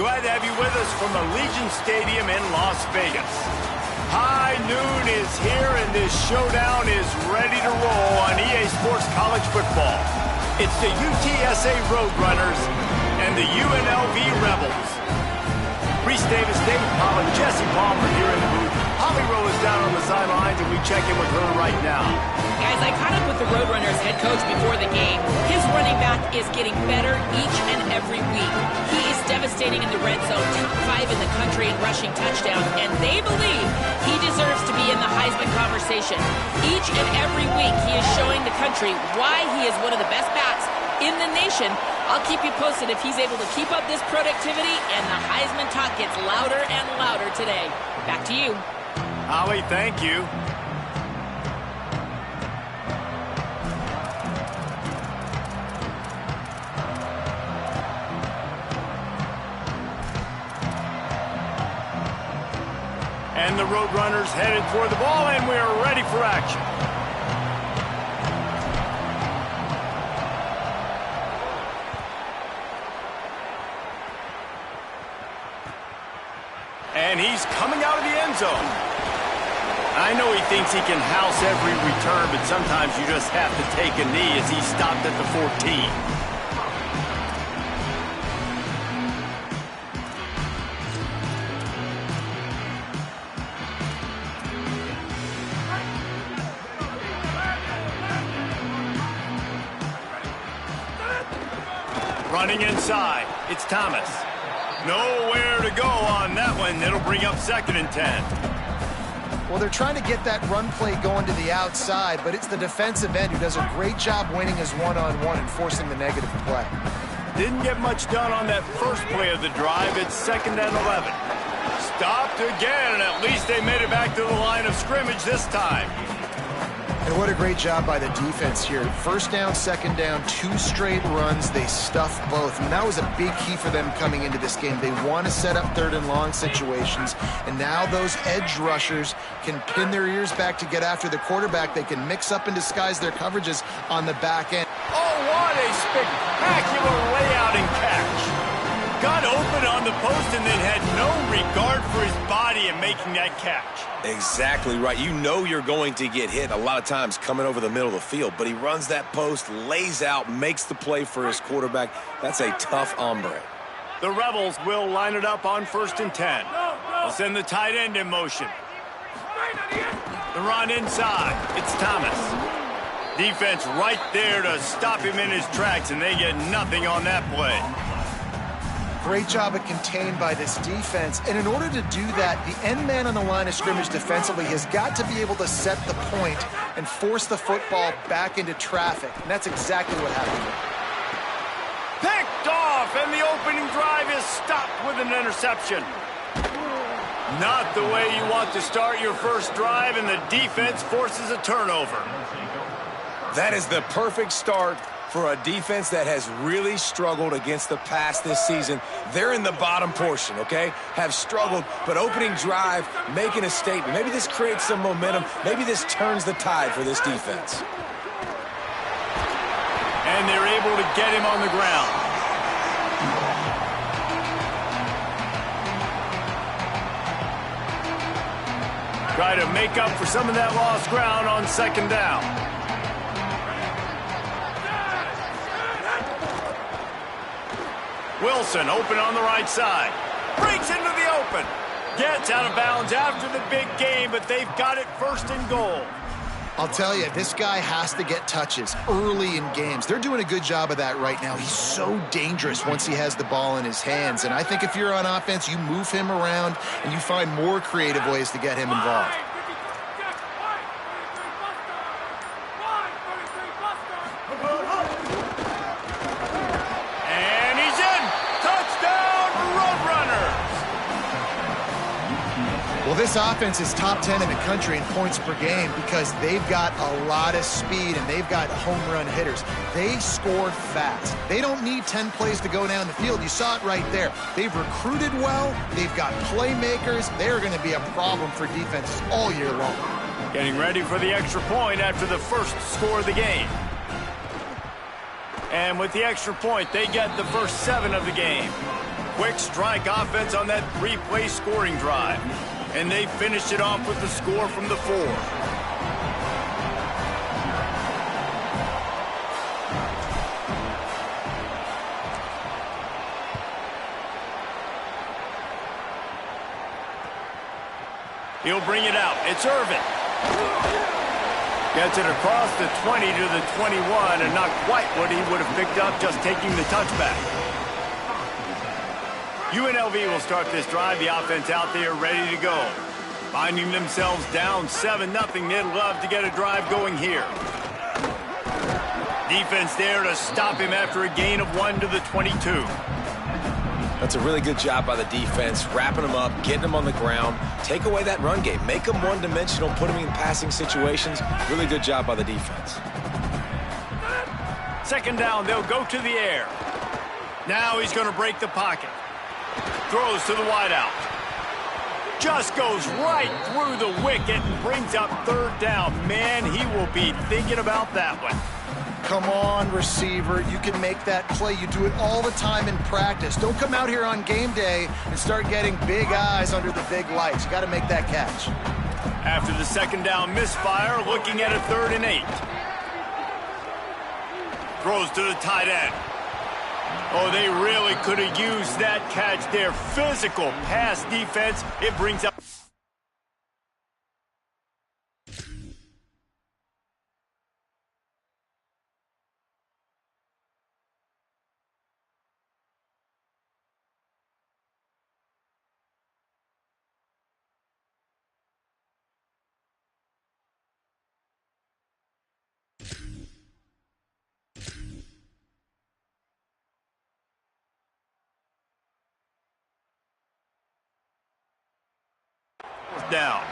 glad to have you with us from Allegiant Stadium in Las Vegas. High noon is here, and this showdown is ready to roll on EA Sports College Football. It's the UTSA Roadrunners and the UNLV Rebels. Reese Davis, David Pollack, Jesse Palmer here in the booth. Holly Rowe is down on the sidelines, and we check in with her right now. Guys, I caught up with the Roadrunners head coach before the game. His running back is getting better each and every week. He is devastating in the red zone, top 5 in the country in rushing touchdowns, and they believe he deserves to be in the Heisman conversation. Each and every week, he is showing the country why he is one of the best backs in the nation. I'll keep you posted if he's able to keep up this productivity, and the Heisman talk gets louder and louder today. Back to you. Holly, thank you. And the Roadrunners headed toward the ball, and we are ready for action. And he's coming out of the end zone. I know he thinks he can house every return, but sometimes you just have to take a knee as he stopped at the 14. Running inside, it's Thomas. Nowhere to go on that one. It'll bring up 2nd and 10. Well, they're trying to get that run play going to the outside, but it's the defensive end who does a great job winning his one-on-one and forcing the negative play. Didn't get much done on that first play of the drive. It's 2nd and 11. Stopped again, and at least they made it back to the line of scrimmage this time. And what a great job by the defense here. 1st down, 2nd down, 2 straight runs. They stuffed both. And that was a big key for them coming into this game. They want to set up 3rd and long situations. And now those edge rushers can pin their ears back to get after the quarterback. They can mix up and disguise their coverages on the back end. Oh, what a spectacular layout and catch. Got open on the post and then had no regard for his body in making that catch. Exactly right. You know you're going to get hit a lot of times coming over the middle of the field, but he runs that post, lays out, makes the play for his quarterback. That's a tough hombre. The Rebels will line it up on 1st and 10. They'll send the tight end in motion. The run inside. It's Thomas. Defense right there to stop him in his tracks, and they get nothing on that play. Great job of contained by this defense. And in order to do that, the end man on the line of scrimmage defensively has got to be able to set the point and force the football back into traffic. And that's exactly what happened here. Picked off, and the opening drive is stopped with an interception. Not the way you want to start your first drive, and the defense forces a turnover. That is the perfect start for a defense that has really struggled against the pass this season. They're in the bottom portion, okay? Have struggled, but opening drive, making a statement. Maybe this creates some momentum. Maybe this turns the tide for this defense. And they're able to get him on the ground. Try to make up for some of that lost ground on 2nd down. Wilson open on the right side. Breaks into the open. Gets out of bounds after the big game, but they've got it 1st and goal. I'll tell you, this guy has to get touches early in games. They're doing a good job of that right now. He's so dangerous once he has the ball in his hands. And I think if you're on offense, you move him around and you find more creative ways to get him involved. Well, this offense is top 10 in the country in points per game because they've got a lot of speed and they've got home run hitters. They score fast. They don't need 10 plays to go down the field. You saw it right there. They've recruited well. They've got playmakers. They're going to be a problem for defenses all year long. Getting ready for the extra point after the first score of the game. And with the extra point, they get the first 7 of the game. quick strike offense on that three-play scoring drive. And they finished it off with the score from the 4. He'll bring it out. It's Irvin. Gets it across the 20 to the 21, and not quite what he would have picked up just taking the touchback. UNLV will start this drive. The offense out there ready to go. Finding themselves down 7-0, they'd love to get a drive going here. Defense there to stop him after a gain of 1 to the 22. That's a really good job by the defense, wrapping them up, getting them on the ground. Take away that run game. Make them one-dimensional, put them in passing situations. Really good job by the defense. Second down, they'll go to the air. Now he's going to break the pocket. Throws to the wideout. Just goes right through the wicket and brings up third down. Man, he will be thinking about that one. Come on, receiver. You can make that play. You do it all the time in practice. Don't come out here on game day and start getting big eyes under the big lights. You got to make that catch. After the second down misfire, looking at a 3rd and 8. Throws to the tight end. Oh, they really could have used that catch there. Physical pass defense. It brings up... down.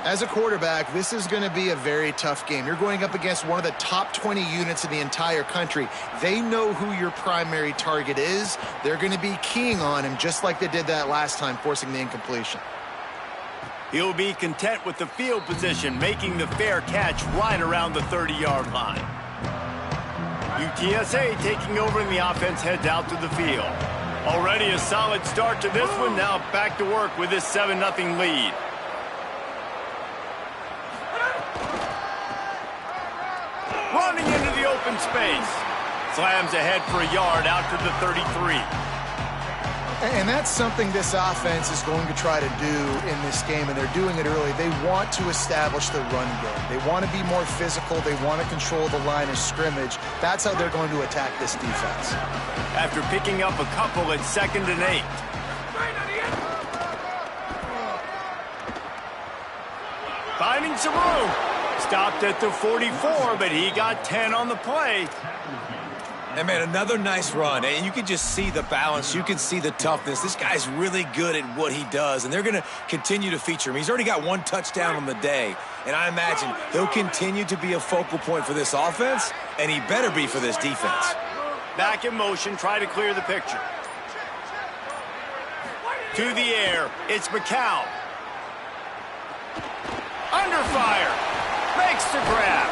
As a quarterback, this is going to be a very tough game. You're going up against one of the top 20 units in the entire country. They know who your primary target is. They're going to be keying on him just like they did that last time, forcing the incompletion. He'll be content with the field position, making the fair catch right around the 30-yard line. UTSA taking over and the offense heads out to the field. Already a solid start to this one. Now back to work with this 7-0 lead. Running into the open space. Slams ahead for a yard out to the 33. And that's something this offense is going to try to do in this game, and they're doing it early. They want to establish the run game. They want to be more physical. They want to control the line of scrimmage. That's how they're going to attack this defense. After picking up a couple at 2nd and 8. Finding some room. Stopped at the 44, but he got 10 on the play. And, man, another nice run. And you can just see the balance. You can see the toughness. This guy's really good at what he does, and they're going to continue to feature him. He's already got 1 touchdown on the day, and I imagine he'll continue to be a focal point for this offense, and he better be for this defense. Back in motion, try to clear the picture. To the air, it's McCown. Under fire. Makes the grab.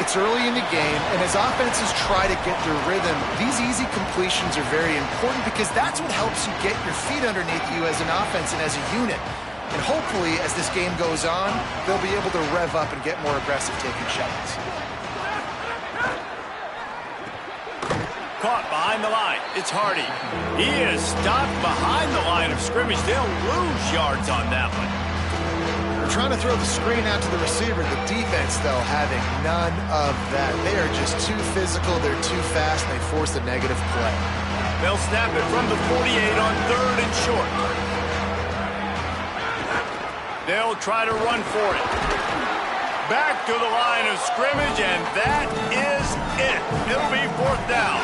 It's early in the game, and as offenses try to get their rhythm, these easy completions are very important because that's what helps you get your feet underneath you as an offense and as a unit. And hopefully, as this game goes on, they'll be able to rev up and get more aggressive taking shots. Caught behind the line. It's Hardy. He is stopped behind the line of scrimmage. They'll lose yards on that one. Trying to throw the screen out to the receiver. The defense, though, having none of that. They are just too physical. They're too fast, and they force a negative play. They'll snap it from the 48 on 3rd and short. They'll try to run for it. Back to the line of scrimmage, and that is it. It'll be 4th down.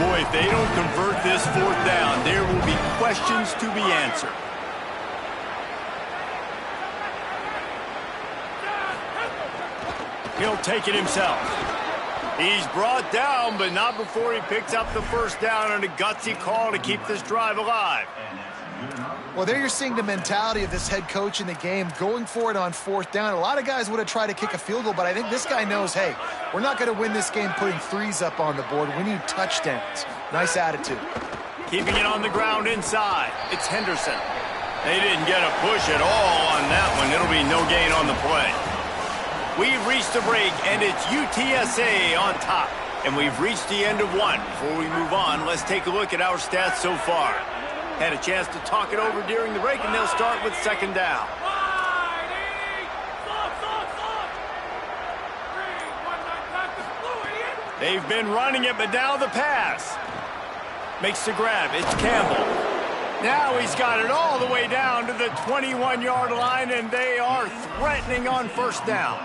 Boy, if they don't convert this 4th down, there will be questions to be answered. He'll take it himself. He's brought down, but not before he picks up the 1st down on a gutsy call to keep this drive alive. Well, there you're seeing the mentality of this head coach in the game, going for it on 4th down. A lot of guys would have tried to kick a field goal, but I think this guy knows, hey, we're not going to win this game putting threes up on the board. We need touchdowns. Nice attitude. Keeping it on the ground inside. It's Henderson. They didn't get a push at all on that one. It'll be no gain on the play. We've reached the break, and it's UTSA on top. And we've reached the end of one. Before we move on, let's take a look at our stats so far. Had a chance to talk it over during the break, and they'll start with 2nd down. They've been running it, but now the pass. Makes the grab. It's Campbell. Now he's got it all the way down to the 21-yard line, and they are threatening on 1st down.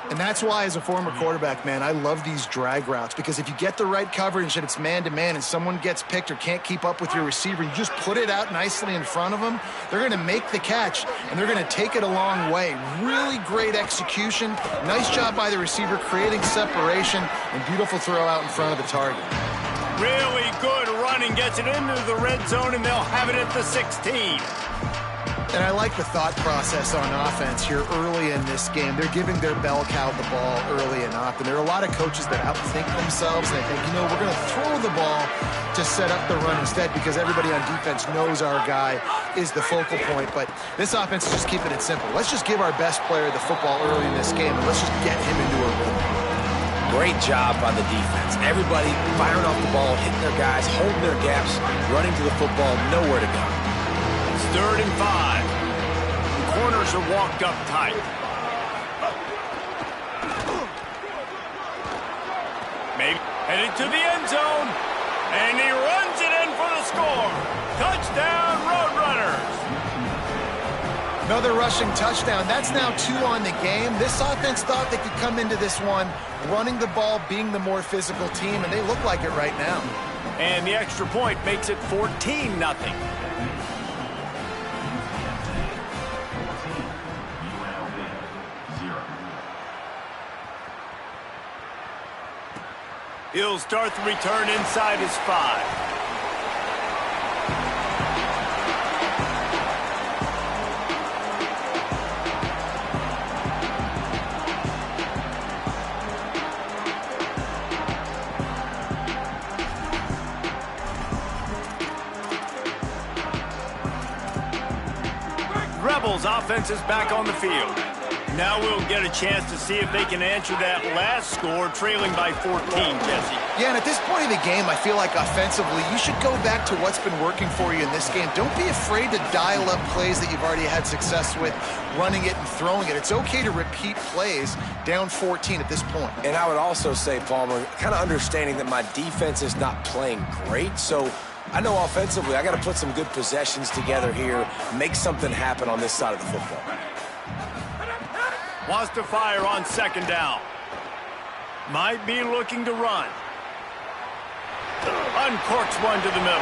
And that's why, as a former quarterback, man, I love these drag routes, because if you get the right coverage and it's man-to-man and someone gets picked or can't keep up with your receiver, you just put it out nicely in front of them, they're going to make the catch, and they're going to take it a long way. Really great execution. Nice job by the receiver creating separation, and beautiful throw out in front of the target. Really good running, gets it into the red zone, and they'll have it at the 16. And I like the thought process on offense here early in this game. They're giving their bell cow the ball early enough. And there are a lot of coaches that outthink themselves. And they think, you know, we're going to throw the ball to set up the run instead, because everybody on defense knows our guy is the focal point. But this offense is just keeping it simple. Let's just give our best player the football early in this game, and let's just get him into a rhythm. Great job by the defense. Everybody firing off the ball, hitting their guys, holding their gaps, running to the football, nowhere to go. It's 3rd and 5. The corners are walked up tight. Maybe headed to the end zone. And he runs it in for the score. Touchdown, Roadrunners. Another rushing touchdown. That's now 2 on the game. This offense thought they could come into this one running the ball, being the more physical team, and they look like it right now. And the extra point makes it 14-0. He'll start the return inside his 5. Rebels offense is back on the field. Now we'll get a chance to see if they can answer that last score, trailing by 14, Jesse. Yeah, and at this point of the game, I feel like offensively, you should go back to what's been working for you in this game. Don't be afraid to dial up plays that you've already had success with, running it and throwing it. It's okay to repeat plays down 14 at this point. And I would also say, Palmer, kind of understanding that my defense is not playing great, so I know offensively I got to put some good possessions together here, make something happen on this side of the football. Wants to fire on 2nd down. Might be looking to run. Uncorks one to the middle.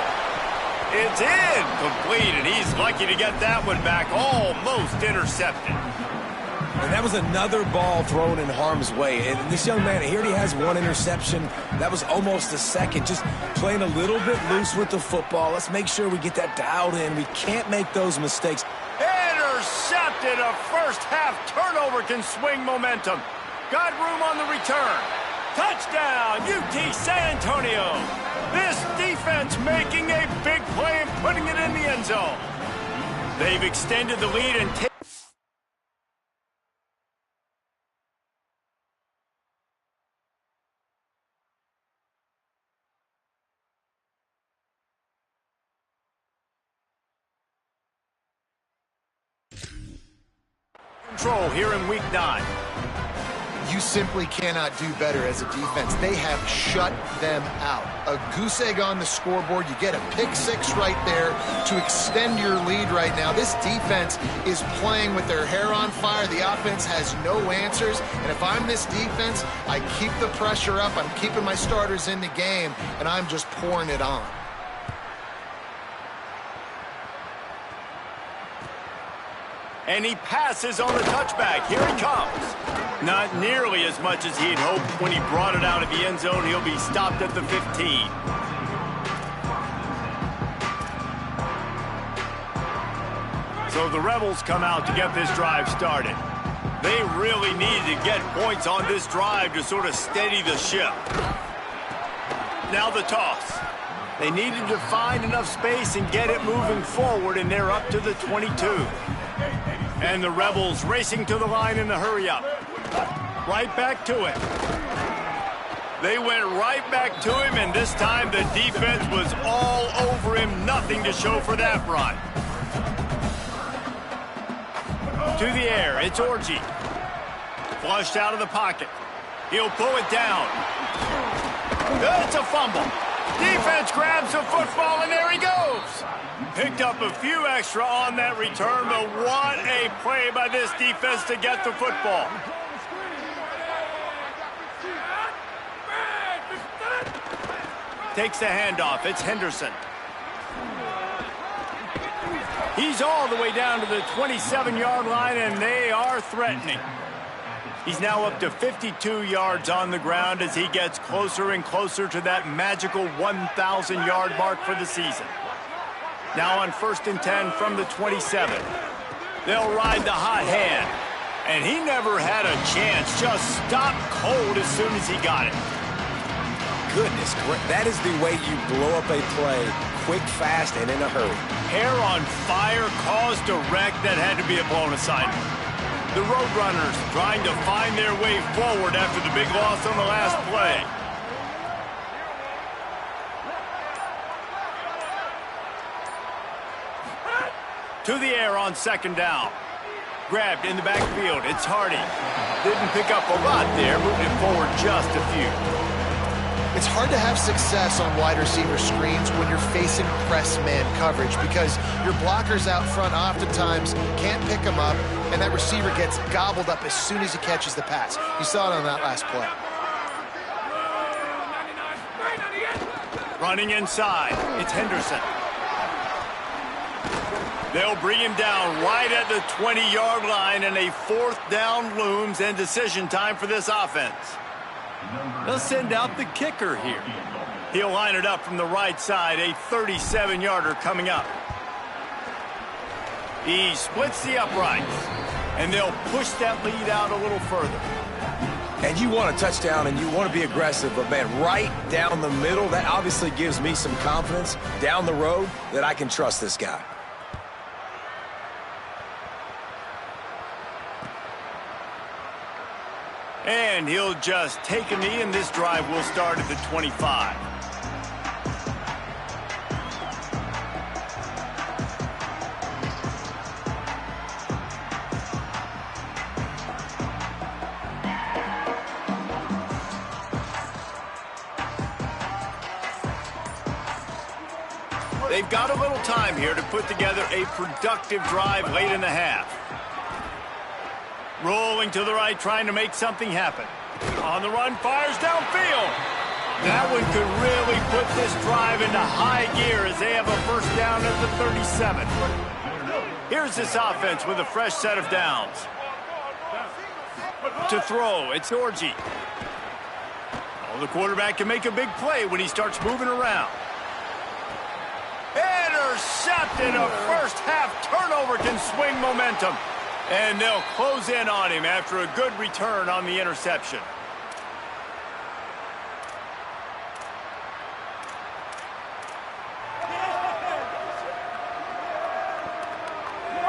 It's incomplete, and he's lucky to get that one back, almost intercepted. And that was another ball thrown in harm's way. And this young man, he already has 1 interception. That was almost a second. Just playing a little bit loose with the football. Let's make sure we get that dialed in. We can't make those mistakes. Intercepted. A first-half turnover can swing momentum. Got room on the return. Touchdown, UT San Antonio. This defense making a big play and putting it in the end zone. They've extended the lead and taken control here in week 9. You simply cannot do better as a defense. They have shut them out. A goose egg on the scoreboard. You get a pick 6 right there to extend your lead right now. This defense is playing with their hair on fire. The offense has no answers. And if I'm this defense, I keep the pressure up. I'm keeping my starters in the game, and I'm just pouring it on. And he passes on the touchback. Here he comes. Not nearly as much as he'd hoped when he brought it out of the end zone. He'll be stopped at the 15. So the Rebels come out to get this drive started. They really needed to get points on this drive to sort of steady the ship. Now the toss. They needed to find enough space and get it moving forward, and they're up to the 22. And the Rebels racing to the line in the hurry-up. Right back to it. They went right back to him, and this time the defense was all over him. Nothing to show for that run. To the air, it's Orji. Flushed out of the pocket. He'll pull it down. It's a fumble. Defense grabs the football, and there he goes. Picked up a few extra on that return, but what a play by this defense to get the football. Takes the handoff. It's Henderson. He's all the way down to the 27-yard line, and they are threatening. He's now up to 52 yards on the ground as he gets closer and closer to that magical 1,000-yard mark for the season. Now on 1st and 10 from the 27. They'll ride the hot hand. And he never had a chance. Just stopped cold as soon as he got it. Goodness, that is the way you blow up a play, quick, fast, and in a hurry. Hair on fire caused a wreck that had to be a blown assignment. The Roadrunners trying to find their way forward after the big loss on the last play. To the air on 2nd down. Grabbed in the backfield. It's Hardy. Didn't pick up a lot there. Moved it forward just a few. It's hard to have success on wide receiver screens when you're facing press man coverage because your blockers out front oftentimes can't pick them up, and that receiver gets gobbled up as soon as he catches the pass. You saw it on that last play. Running inside, it's Henderson. They'll bring him down right at the 20-yard line, and a 4th down looms, and decision time for this offense. They'll send out the kicker here. He'll line it up from the right side, a 37-yarder coming up. He splits the uprights, and they'll push that lead out a little further. And you want a touchdown, and you want to be aggressive, but, man, right down the middle, that obviously gives me some confidence down the road that I can trust this guy. And he'll just take a knee, and this drive will start at the 25. They've got a little time here to put together a productive drive late in the half. Rolling to the right, trying to make something happen. On the run, fires downfield. That one could really put this drive into high gear as they have a 1st down at the 37. Here's this offense with a fresh set of downs. To throw, it's Orji. Oh, the quarterback can make a big play when he starts moving around. Intercepted. A first-half turnover can swing momentum. And they'll close in on him after a good return on the interception.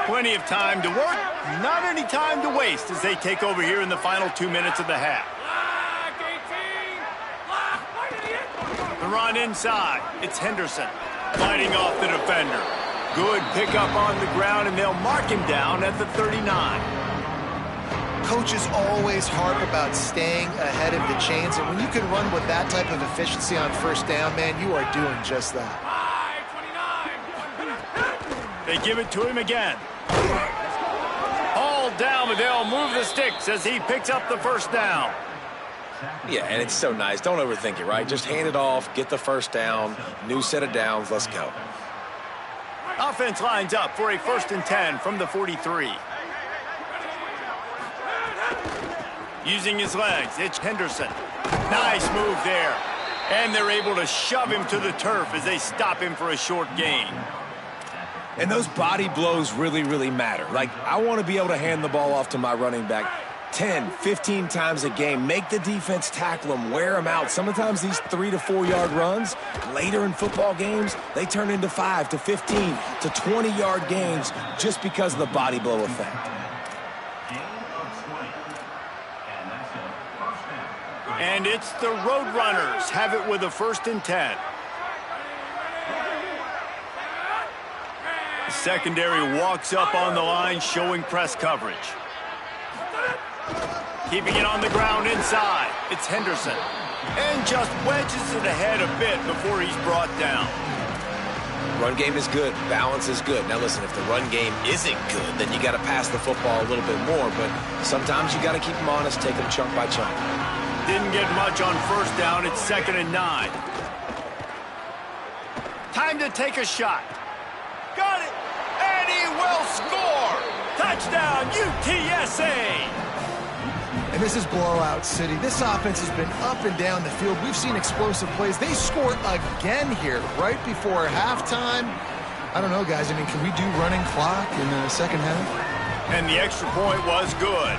Plenty of time to work, not any time to waste as they take over here in the final 2 minutes of the half. The run inside, it's Henderson fighting off the defender. Good pickup on the ground, and they'll mark him down at the 39. Coaches always harp about staying ahead of the chains, and when you can run with that type of efficiency on 1st down, man, you are doing just that. They give it to him again. Hauled down, but they'll move the sticks as he picks up the 1st down. Yeah, and it's so nice. Don't overthink it, right? Just hand it off, get the 1st down, new set of downs, let's go. Offense lines up for a 1st and 10 from the 43. Using his legs, it's Henderson. Nice move there. And they're able to shove him to the turf as they stop him for a short gain. And those body blows really, really matter. Like, I want to be able to hand the ball off to my running back 10, 15 times a game. Make the defense tackle them, wear them out. Sometimes these 3 to 4 yard runs, later in football games, they turn into 5 to 15 to 20 yard gains just because of the body blow effect. And it's the Roadrunners have it with a 1st and 10. The secondary walks up on the line, showing press coverage. Keeping it on the ground inside. It's Henderson. And just wedges it ahead a bit before he's brought down. Run game is good. Balance is good. Now listen, if the run game isn't good, then you got to pass the football a little bit more. But sometimes you got to keep them honest, take them chunk by chunk. Didn't get much on 1st down. It's 2nd and 9. Time to take a shot. Got it. And he will score. Touchdown, UTSA. And this is blowout city. This offense has been up and down the field. We've seen explosive plays. They score again here right before halftime. I don't know, guys. I mean, can we do running clock in the second half? And the extra point was good.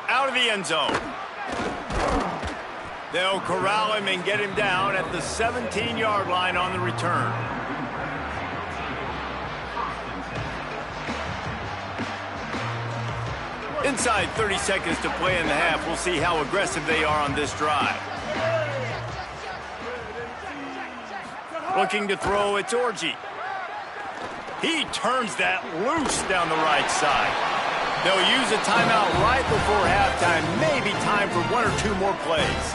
Out of the end zone. They'll corral him and get him down at the 17-yard line on the return. Inside 30 seconds to play in the half. We'll see how aggressive they are on this drive. Looking to throw, it's Orji. He turns that loose down the right side. They'll use a timeout right before halftime. Maybe time for 1 or 2 more plays.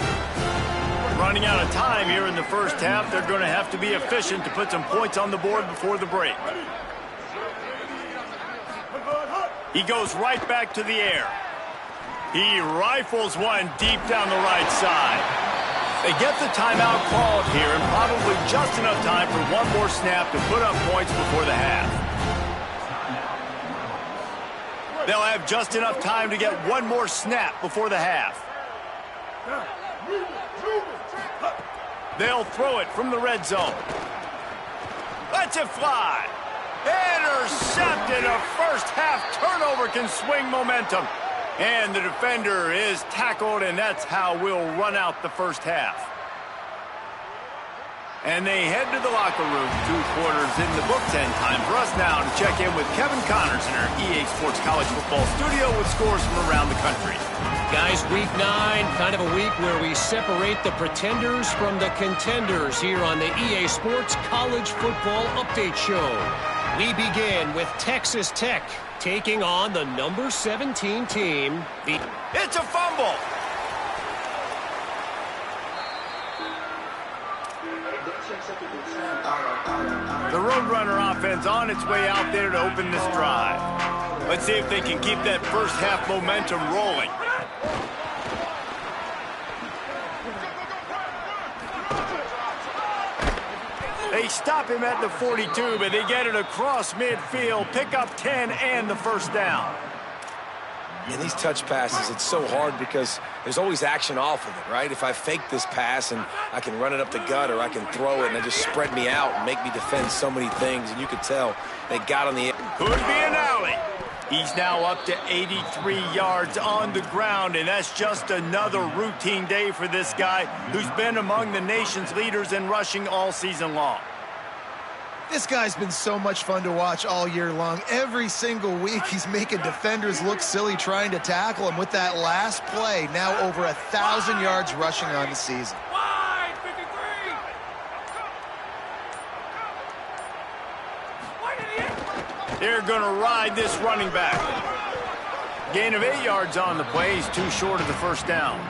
Running out of time here in the first half. They're going to have to be efficient to put some points on the board before the break. He goes right back to the air. He rifles one deep down the right side. They get the timeout called here and probably just enough time for 1 more snap to put up points before the half. They'll have just enough time to get 1 more snap before the half. They'll throw it from the red zone. Lets it fly. Intercepted. A first half turnover can swing momentum. And the defender is tackled, and that's how we'll run out the first half. And they head to the locker room. 2 quarters in the books, and time for us now to check in with Kevin Connors in our EA Sports College Football studio with scores from around the country. Guys, week 9, kind of a week where we separate the pretenders from the contenders here on the EA Sports College Football Update Show. We begin with Texas Tech taking on the number 17 team. It's a fumble. The Roadrunner offense on its way out there to open this drive. Let's see if they can keep that first half momentum rolling. They stop him at the 42, but they get it across midfield, pick up 10 and the first down. In these touch passes, it's so hard because there's always action off of it, right? If I fake this pass and I can run it up the gut, or I can throw it and it just spread me out and make me defend so many things, and you could tell they got on the... Could be an alley. He's now up to 83 yards on the ground, and that's just another routine day for this guy who's been among the nation's leaders in rushing all season long. This guy's been so much fun to watch all year long. Every single week, he's making defenders look silly trying to tackle him with that last play. Now over 1,000 yards rushing on the season. They're going to ride this running back. Gain of 8 yards on the play. He's too short of the first down.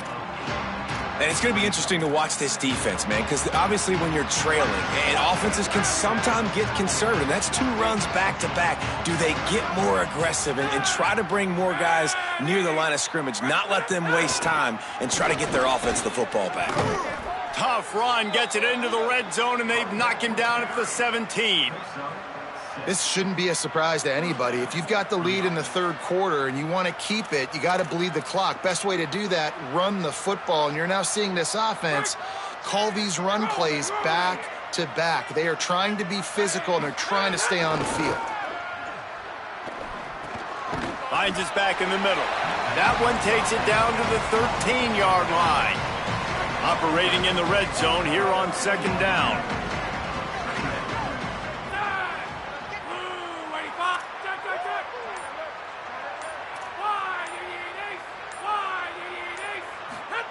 And it's going to be interesting to watch this defense, man, because obviously when you're trailing, and offenses can sometimes get conservative. That's 2 runs back-to-back. Do they get more aggressive and try to bring more guys near the line of scrimmage, not let them waste time, and try to get their offense the football back? Tough run, gets it into the red zone, and they knock him down at the 17. This shouldn't be a surprise to anybody. If you've got the lead in the third quarter and you want to keep it, you got to bleed the clock. Best way to do that, run the football. And you're now seeing this offense call these run plays back to back. They are trying to be physical, and they're trying to stay on the field. Finds his back in the middle. That one takes it down to the 13-yard line. Operating in the red zone here on second down.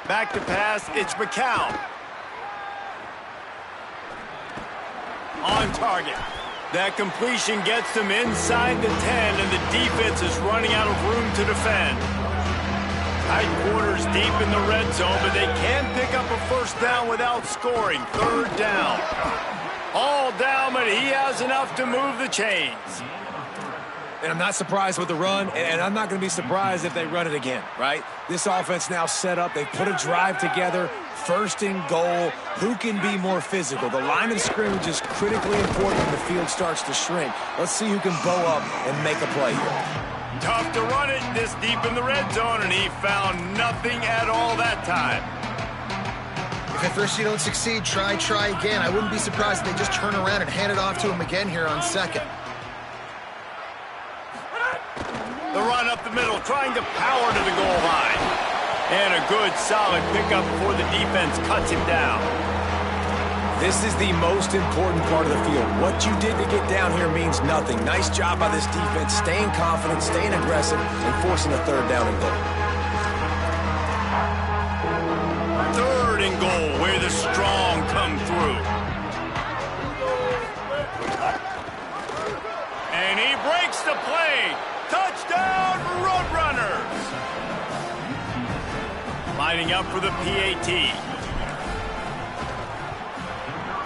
Back to pass, it's McCown. On target. That completion gets them inside the 10, and the defense is running out of room to defend. Tight quarters deep in the red zone, but they can't pick up a first down without scoring. Third down. All down, but he has enough to move the chains. And I'm not surprised with the run, and I'm not going to be surprised if they run it again, right? This offense now set up. They put a drive together, first and goal. Who can be more physical? The line of scrimmage is critically important when the field starts to shrink. Let's see who can bow up and make a play here. Tough to run it this deep in the red zone, and he found nothing at all that time. If at first you don't succeed, try again. I wouldn't be surprised if they just turn around and hand it off to him again here on second. The run up the middle, trying to power to the goal line. And a good, solid pickup before the defense cuts him down. This is the most important part of the field. What you did to get down here means nothing. Nice job by this defense, staying confident, staying aggressive, and forcing a third down and goal. Third and goal, where the strong come through. And he breaks the play. Touchdown, Roadrunners! Lining up for the PAT.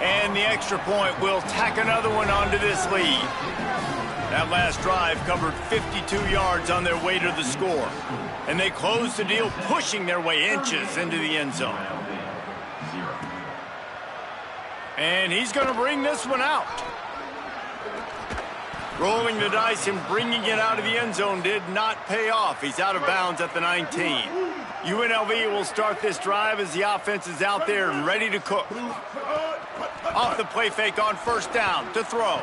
And the extra point will tack another one onto this lead. That last drive covered 52 yards on their way to the score. And they closed the deal, pushing their way inches into the end zone. And he's going to bring this one out. Rolling the dice and bringing it out of the end zone did not pay off. He's out of bounds at the 19. UNLV will start this drive as the offense is out there and ready to cook. Off the play fake on first down to throw.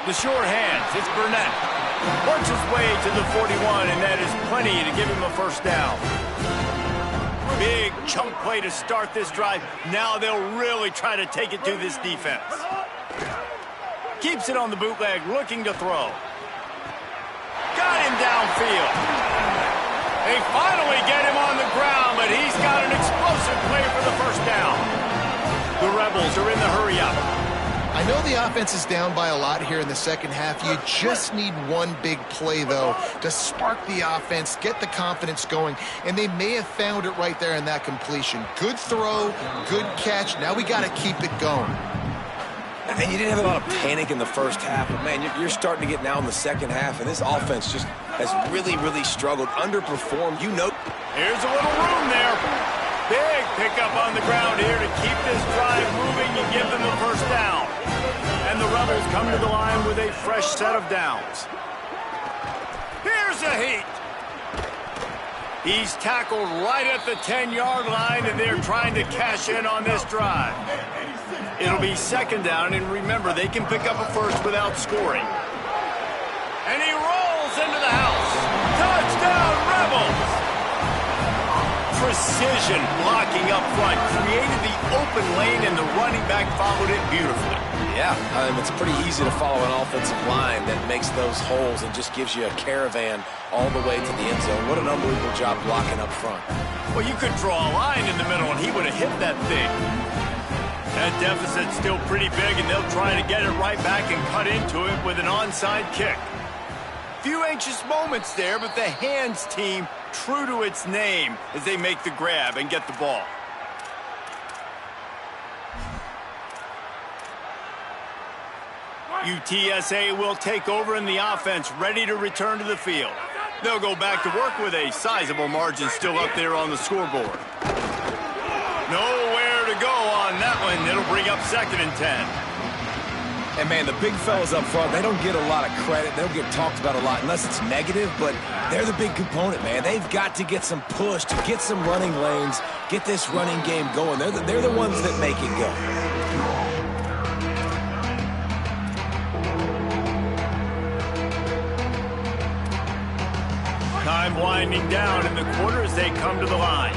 The short hands, it's Burnett. Works his way to the 41, and that is plenty to give him a first down. Big chunk play to start this drive. Now they'll really try to take it to this defense. Keeps it on the bootleg, looking to throw. Got him downfield. They finally get him on the ground, but he's got an explosive play for the first down. The Rebels are in the hurry-up. I know the offense is down by a lot here in the second half. You just need one big play, though, to spark the offense, get the confidence going, and they may have found it right there in that completion. Good throw, good catch. Now we got to keep it going. And you didn't have a lot of panic in the first half, but, man, you're starting to get now in the second half, and this offense just has really, really struggled, underperformed. You know. Here's a little room there. Big pickup on the ground here to keep this drive moving and give them the first down. And the Rebels come to the line with a fresh set of downs. Here's a heat. He's tackled right at the 10-yard line, and they're trying to cash in on this drive. It'll be second down, and remember, they can pick up a first without scoring. And he rolls into the house. Touchdown, Rebels! Precision blocking up front created the open lane, and the running back followed it beautifully. Yeah, it's pretty easy to follow an offensive line that makes those holes and just gives you a caravan all the way to the end zone. What an unbelievable job blocking up front. Well, you could draw a line in the middle, and he would have hit that thing. That deficit's still pretty big, and they'll try to get it right back and cut into it with an onside kick. Few anxious moments there, but the hands team true to its name as they make the grab and get the ball. UTSA will take over in the offense, ready to return to the field. They'll go back to work with a sizable margin still up there on the scoreboard. Nowhere to go on that one. It'll bring up second and 10. And, man, the big fellas up front, they don't get a lot of credit. They don't get talked about a lot unless it's negative, but they're the big component, man. They've got to get some push, to get some running lanes, get this running game going. They're the ones that make it go. Time winding down in the quarter as they come to the line.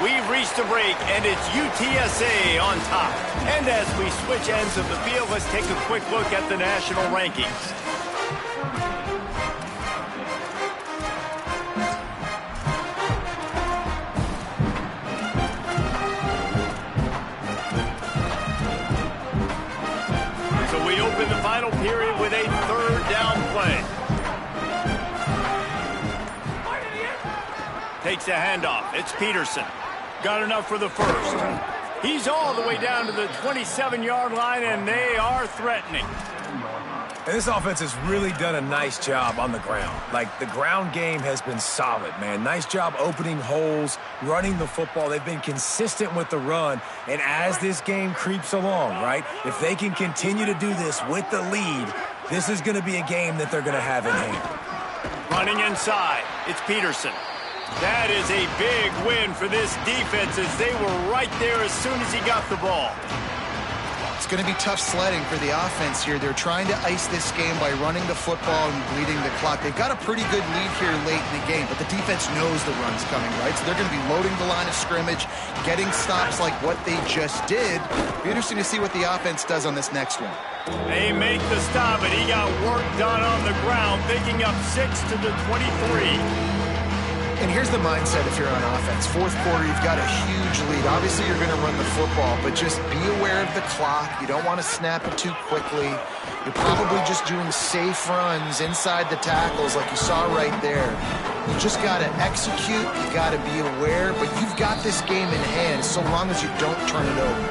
We've reached a break, and it's UTSA on top. And as we switch ends of the field, let's take a quick look at the national rankings. So we open the final period with a third down play. Takes a handoff. It's Peterson. Got enough for the first. He's all the way down to the 27-yard line, and they are threatening. And this offense has really done a nice job on the ground. Like, the ground game has been solid, man. Nice job opening holes, running the football. They've been consistent with the run. And as this game creeps along, right, if they can continue to do this with the lead, this is going to be a game that they're going to have in hand. Running inside, it's Peterson. That is a big win for this defense as they were right there as soon as he got the ball. It's going to be tough sledding for the offense here. They're trying to ice this game by running the football and bleeding the clock. They've got a pretty good lead here late in the game, but the defense knows the run's coming, right? So they're going to be loading the line of scrimmage, getting stops like what they just did. Be interesting to see what the offense does on this next one. They make the stop, and he got work done on the ground, picking up 6 to the 23. And here's the mindset if you're on offense. Fourth quarter, you've got a huge lead. Obviously, you're going to run the football, but just be aware of the clock. You don't want to snap it too quickly. You're probably just doing safe runs inside the tackles like you saw right there. You just got to execute. You got to be aware, but you've got this game in hand so long as you don't turn it over.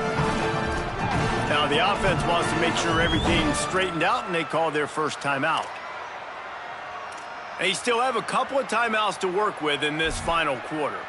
Now, the offense wants to make sure everything's straightened out, and they call their first timeout. They still have a couple of timeouts to work with in this final quarter.